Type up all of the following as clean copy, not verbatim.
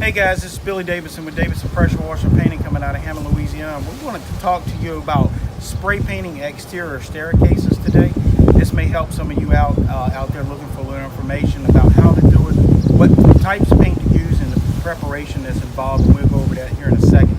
Hey guys, this is Billy Davidson with Davidson Pressure Washer Painting coming out of Hammond, Louisiana. We wanted to talk to you about spray painting exterior staircases today. This may help some of you out there looking for a little information about how to do it, what types of paint to use, and the preparation that's involved, and we'll go over that here in a second.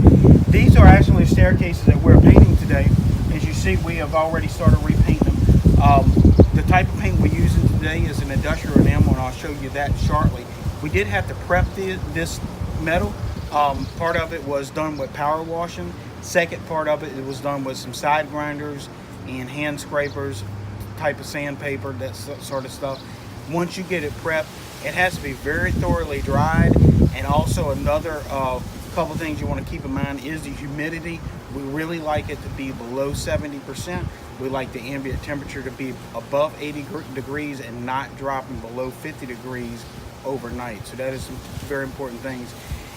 These are actually staircases that we're painting today. As you see, we have already started repainting them. The type of paint we're using today is an industrial enamel, and I'll show you that shortly. We did have to prep this metal. Part of it was done with power washing. Second part of it was done with some side grinders and hand scrapers, type of sandpaper, that sort of stuff. Once you get it prepped, it has to be very thoroughly dried. And also another couple things you want to keep in mind is the humidity. We really like it to be below 70%. We like the ambient temperature to be above 80 degrees and not dropping below 50 degrees overnight. So that is some very important things.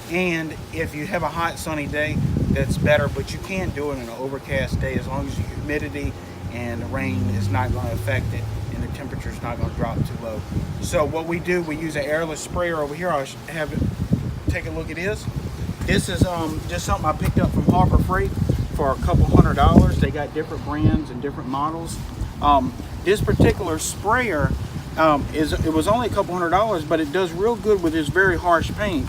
And if you have a hot sunny day, that's better, but you can do it in an overcast day as long as the humidity and the rain is not going to affect it and the temperature is not going to drop too low. So what we do, we use an airless sprayer over here. I'll have it take a look at this. This is just something I picked up from Harbor Freight for a couple $100. They got different brands and different models. This particular sprayer it was only a couple $100, but it does real good with this very harsh paint.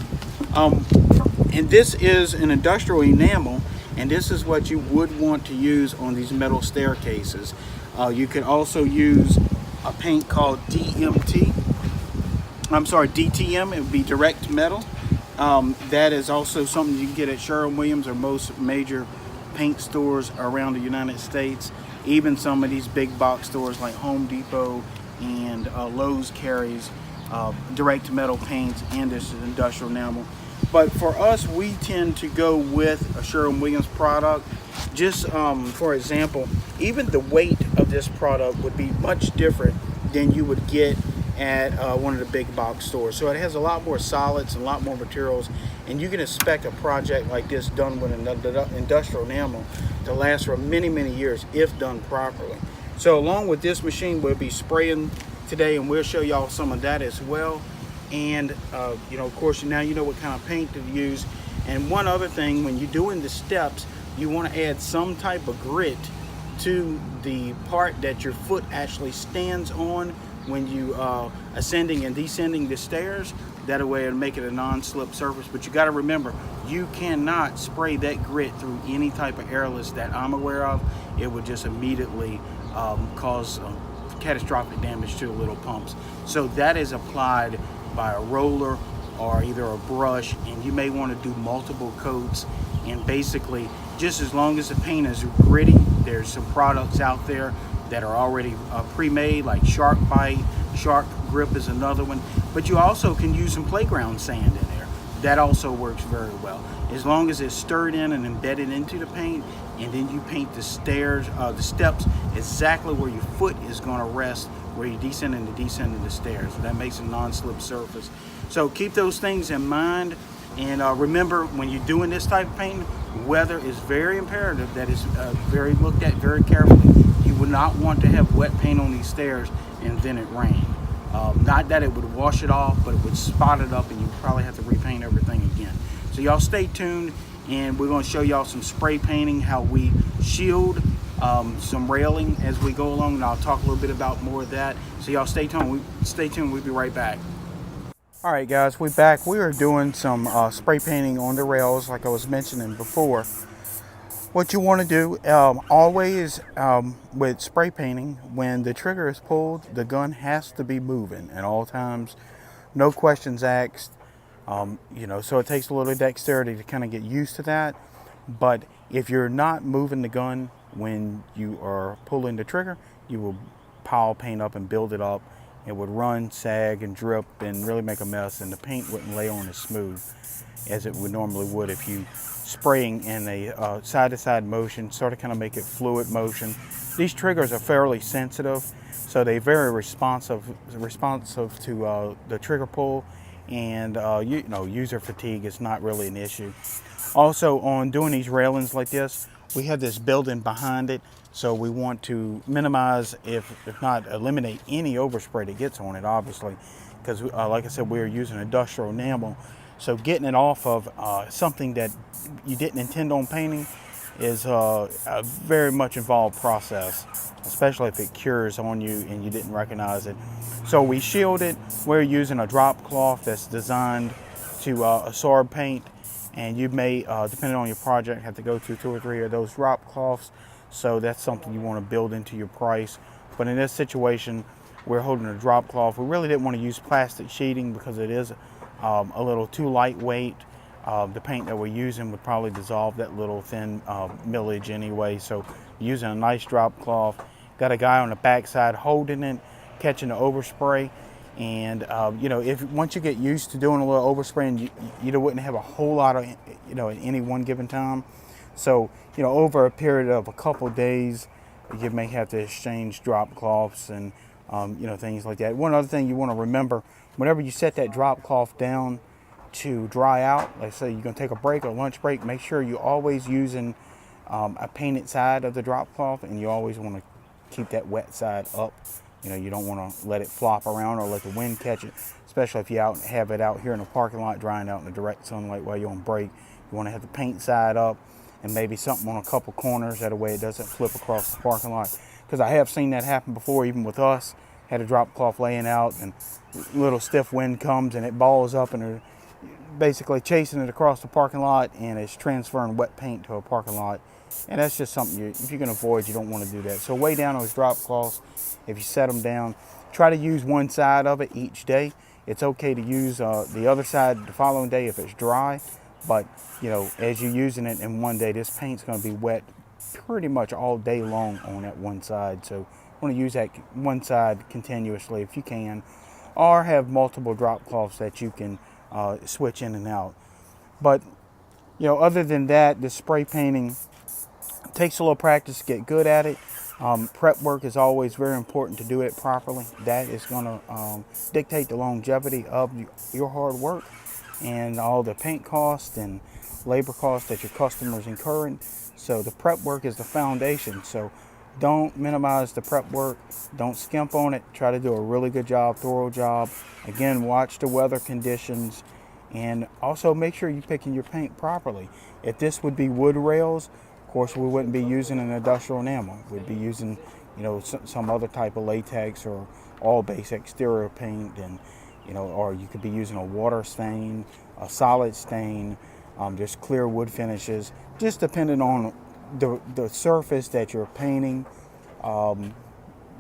And this is an industrial enamel, and this is what you would want to use on these metal staircases. You could also use a paint called DTM. It would be direct metal. That is also something you can get at Sherwin-Williams or most major paint stores around the United States. Even some of these big box stores like Home Depot and Lowe's carries direct metal paints and this is industrial enamel. But for us, we tend to go with a Sherwin-Williams product. Just for example, even the weight of this product would be much different than you would get at one of the big box stores. So it has a lot more solids and a lot more materials, and you can expect a project like this done with an industrial enamel to last for many, many years if done properly. So along with this machine, we'll be spraying today, and we'll show y'all some of that as well. And you know, of course, now you know what kind of paint to use. And one other thing, when you're doing the steps, you want to add some type of grit to the part that your foot actually stands on when you ascending and descending the stairs. That way it'll make it a non-slip surface. But you got to remember, you cannot spray that grit through any type of airless that I'm aware of. It would just immediately cause catastrophic damage to the little pumps. So that is applied by a roller or either a brush, and you may want to do multiple coats. And basically, just as long as the paint is gritty, there's some products out there that are already pre-made, like Shark Bite. Shark Grip is another one. But you also can use some playground sand in there. That also works very well, as long as it's stirred in and embedded into the paint. And then you paint the stairs, the steps, exactly where your foot is going to rest, where you're descending the stairs. So that makes a non-slip surface. So keep those things in mind. And remember, when you're doing this type of painting, weather is very imperative. That is looked at very carefully. You would not want to have wet paint on these stairs and then it rained. Not that it would wash it off, but it would spot it up and you probably have to repaint everything again. So y'all stay tuned, and we're going to show y'all some spray painting, how we shield some railing as we go along, and I'll talk a little bit about more of that. So y'all stay tuned. We'll be right back. All right, guys, we're back. We are doing some spray painting on the rails, like I was mentioning before. What you want to do always with spray painting, when the trigger is pulled, the gun has to be moving at all times. No questions asked. You know, so it takes a little dexterity to kind of get used to that. But if you're not moving the gun when you are pulling the trigger, you will pile paint up and build it up. It would run, sag, and drip and really make a mess, and the paint wouldn't lay on as smooth as it would normally would if you spraying in a side-to-side motion, sort of kind of make it fluid motion. These triggers are fairly sensitive, so they're very responsive to the trigger pull, and you know, user fatigue is not really an issue. Also, on doing these railings like this, we have this building behind it, so we want to minimize, if not eliminate, any overspray that gets on it, obviously, because like I said, we're using industrial enamel. So getting it off of something that you didn't intend on painting is a very much involved process, especially if it cures on you and you didn't recognize it. So we shield it. We're using a drop cloth that's designed to absorb paint, and you may, depending on your project, have to go through 2 or 3 of those drop cloths. So that's something you want to build into your price. But in this situation, we're holding a drop cloth. We really didn't want to use plastic sheeting because it is a little too lightweight. The paint that we're using would probably dissolve that little thin millage anyway. So using a nice drop cloth. Got a guy on the backside holding it, catching the overspray. And if once you get used to doing a little overspraying, you wouldn't have a whole lot of, at any one given time. So, over a period of a couple days, you may have to exchange drop cloths and, things like that. One other thing you want to remember, whenever you set that drop cloth down to dry out, like say you're going to take a break or lunch break, make sure you're always using a painted side of the drop cloth, and you always want to keep that wet side up. You don't want to let it flop around or let the wind catch it, especially if you have it out here in the parking lot drying out in the direct sunlight while you're on break. You want to have the paint side up and maybe something on a couple corners, that way it doesn't flip across the parking lot. Because I have seen that happen before, even with us. Had a drop cloth laying out and a little stiff wind comes and it balls up and they're basically chasing it across the parking lot, and it's transferring wet paint to a parking lot. And that's just something if you can avoid, you don't want to do that. So weigh down those drop cloths. If you set them down, try to use one side of it each day. It's okay to use the other side the following day if it's dry. But, as you're using it in one day, this paint's going to be wet pretty much all day long on that one side. So you want to use that one side continuously if you can, or have multiple drop cloths that you can switch in and out. But, other than that, the spray painting takes a little practice to get good at it. Prep work is always very important to do it properly. That is going to dictate the longevity of your hard work and all the paint costs and labor costs that your customers incur. So the prep work is the foundation. So don't minimize the prep work. Don't skimp on it. Try to do a really good job, thorough job. Again, watch the weather conditions, and also make sure you're picking your paint properly. If this would be wood rails, of course, we wouldn't be using an industrial enamel. We'd be using, some other type of latex or all-base exterior paint, and or you could be using a water stain, a solid stain, just clear wood finishes, just depending on the surface that you're painting.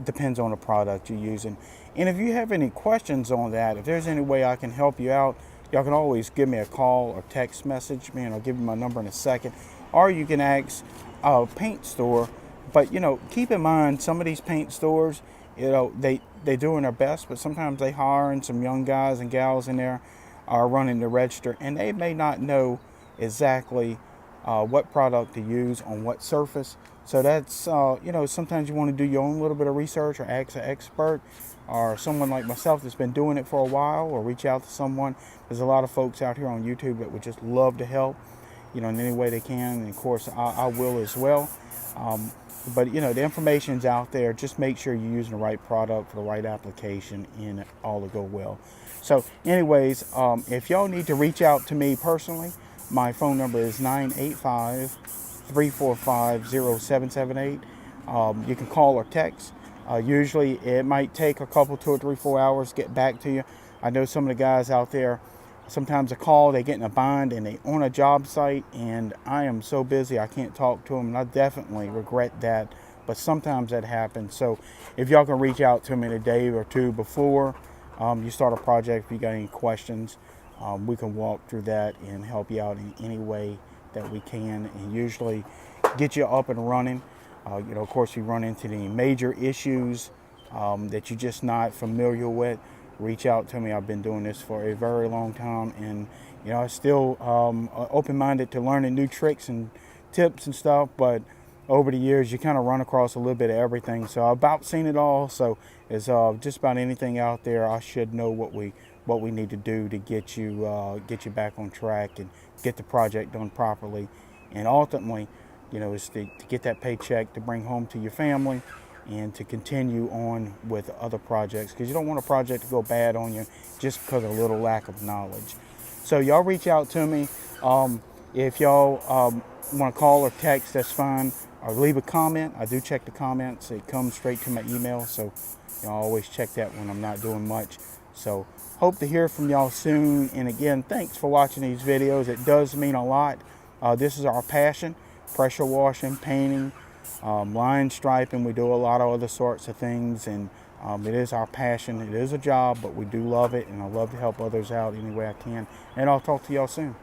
Depends on the product you're using. And if you have any questions on that, if there's any way I can help you out, y'all can always give me a call or text message me, and I'll give you my number in a second. Or you can ask a paint store. But, keep in mind, some of these paint stores, they're doing their best, but sometimes they hiring some young guys and gals in there are running the register, and they may not know exactly what product to use on what surface. So that's, sometimes you want to do your own little bit of research or ask an expert or someone like myself that's been doing it for a while, or reach out to someone. There's a lot of folks out here on YouTube that would just love to help, in any way they can. And of course, I will as well. But, the information's out there. Just make sure you're using the right product for the right application, and all will go well. So anyways, if y'all need to reach out to me personally, my phone number is 985-345-0778. You can call or text. Usually it might take a couple, 2 or 3, 4 hours to get back to you. I know some of the guys out there, sometimes a call, they get in a bind and they on a job site, and I am so busy I can't talk to them, and I definitely regret that, but sometimes that happens. So if y'all can reach out to me a day or two before you start a project, if you got any questions, we can walk through that and help you out in any way that we can, and usually get you up and running. Of course, you run into any major issues that you're just not familiar with, reach out to me. I've been doing this for a very long time, and I'm still open-minded to learning new tricks and tips and stuff. But over the years, you kind of run across a little bit of everything. So I've about seen it all. So it's just about anything out there, I should know what we need to do to get you back on track and get the project done properly. And ultimately, is to get that paycheck to bring home to your family, and to continue on with other projects, because you don't want a project to go bad on you just because of a little lack of knowledge. So y'all reach out to me. If y'all want to call or text, that's fine. Or leave a comment. I do check the comments. It comes straight to my email, so y'all always check that when I'm not doing much. So hope to hear from y'all soon. And again, thanks for watching these videos. It does mean a lot. This is our passion: pressure washing, painting, line striping. We do a lot of other sorts of things, and it is our passion. It is a job, but we do love it, and I love to help others out any way I can. And I'll talk to y'all soon.